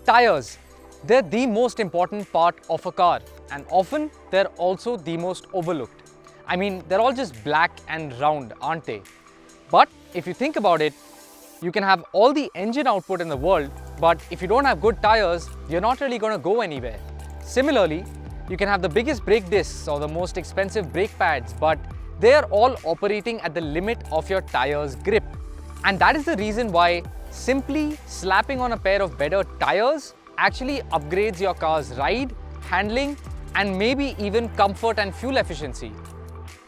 Tires. They're the most important part of a car, and often they're also the most overlooked. I mean, they're all just black and round, aren't they? But if you think about it, you can have all the engine output in the world, but if you don't have good tires, you're not really going to go anywhere. Similarly, you can have the biggest brake discs or the most expensive brake pads, but they are all operating at the limit of your tire's grip. And that is the reason why simply slapping on a pair of better tires actually upgrades your car's ride, handling, and maybe even comfort and fuel efficiency.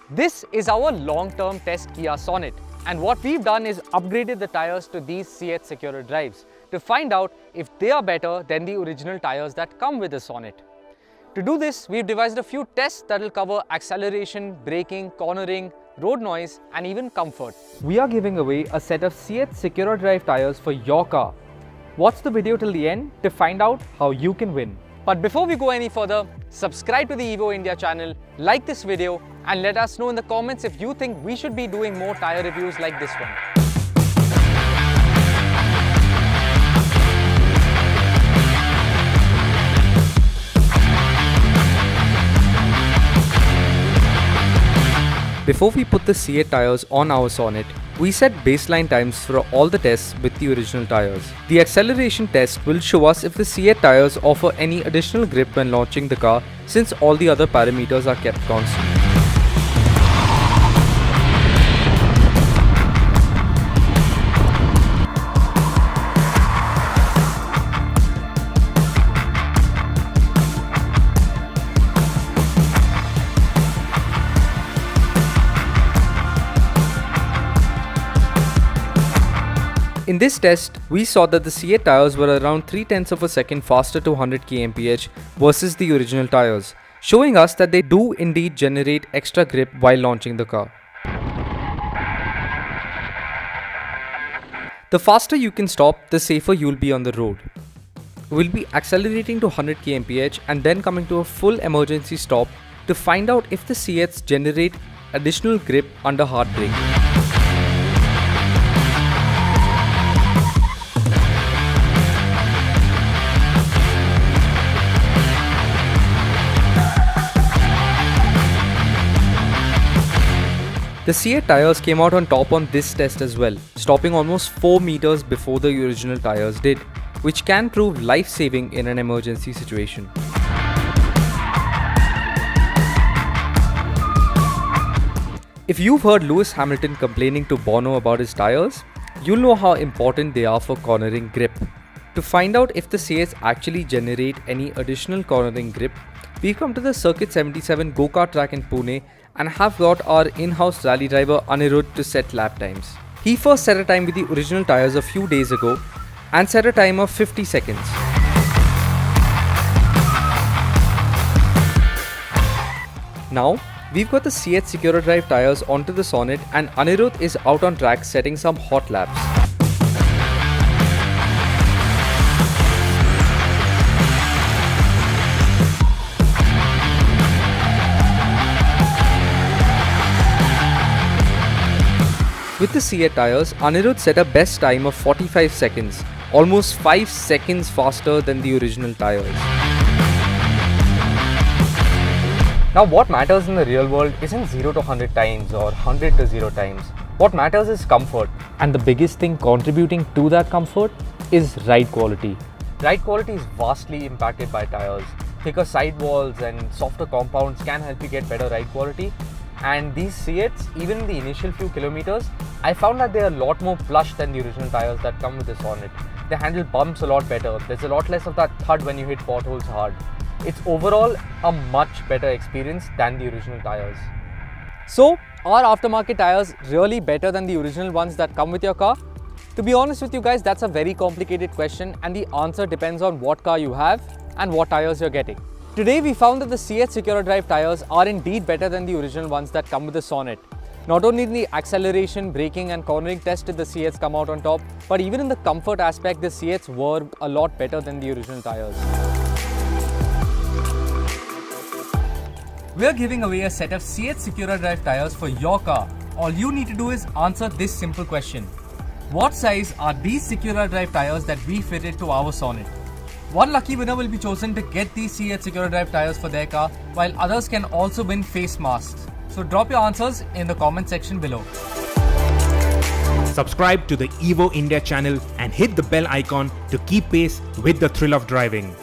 This is our long-term test Kia Sonet, and what we've done is upgraded the tires to these CH Secura drives to find out if they are better than the original tires that come with the Sonet. To do this, we've devised a few tests that will cover acceleration, braking, cornering, road noise, and even comfort. We are giving away a set of CH Secura Drive tires for your car. Watch the video till the end to find out how you can win. But before we go any further, subscribe to the Evo India channel, like this video, and let us know in the comments if you think we should be doing more tire reviews like this one. Before we put the CH tires on our Sonet, we set baseline times for all the tests with the original tires. The acceleration test will show us if the CH tires offer any additional grip when launching the car, since all the other parameters are kept constant. In this test, we saw that the CH tires were around 0.3 of a second faster to 100 kmph versus the original tires, showing us that they do indeed generate extra grip while launching the car. The faster you can stop, the safer you'll be on the road. We'll be accelerating to 100 kmph and then coming to a full emergency stop to find out if the CHs generate additional grip under hard braking. The CH tires came out on top on this test as well, stopping almost 4 meters before the original tires did, which can prove life-saving in an emergency situation. If you've heard Lewis Hamilton complaining to Bono about his tires, you'll know how important they are for cornering grip. To find out if the CHs actually generate any additional cornering grip, we've come to the Circuit 77 go-kart track in Pune and have got our in-house rally driver Anirudh to set lap times. He first set a time with the original tires a few days ago and set a time of 50 seconds. Now, we've got the CH Secura Drive tires onto the Sonet and Anirudh is out on track setting some hot laps. With the CH tires, Anirudh set a best time of 45 seconds, almost 5 seconds faster than the original tires. Now what matters in the real world isn't 0 to 100 times or 100 to 0 times. What matters is comfort. And the biggest thing contributing to that comfort is ride quality. Ride quality is vastly impacted by tires. Thicker sidewalls and softer compounds can help you get better ride quality. And these CHs, even in the initial few kilometers, I found that they are a lot more plush than the original tires that come with the Sonet. They handle bumps a lot better. There's a lot less of that thud when you hit potholes hard. It's overall a much better experience than the original tires. So, are aftermarket tires really better than the original ones that come with your car? To be honest with you guys, that's a very complicated question and the answer depends on what car you have and what tires you're getting. Today we found that the CH Secura Drive tires are indeed better than the original ones that come with the Sonet. Not only in the acceleration, braking and cornering test did the CHs come out on top, but even in the comfort aspect, the CHs were a lot better than the original tires. We are giving away a set of CH Secura Drive tires for your car. All you need to do is answer this simple question. What size are these Secura Drive tires that we fitted to our Sonet? One lucky winner will be chosen to get these C8 Secure Drive tires for their car, while others can also win face masks. So drop your answers in the comment section below. Subscribe to the Evo India channel and hit the bell icon to keep pace with the thrill of driving.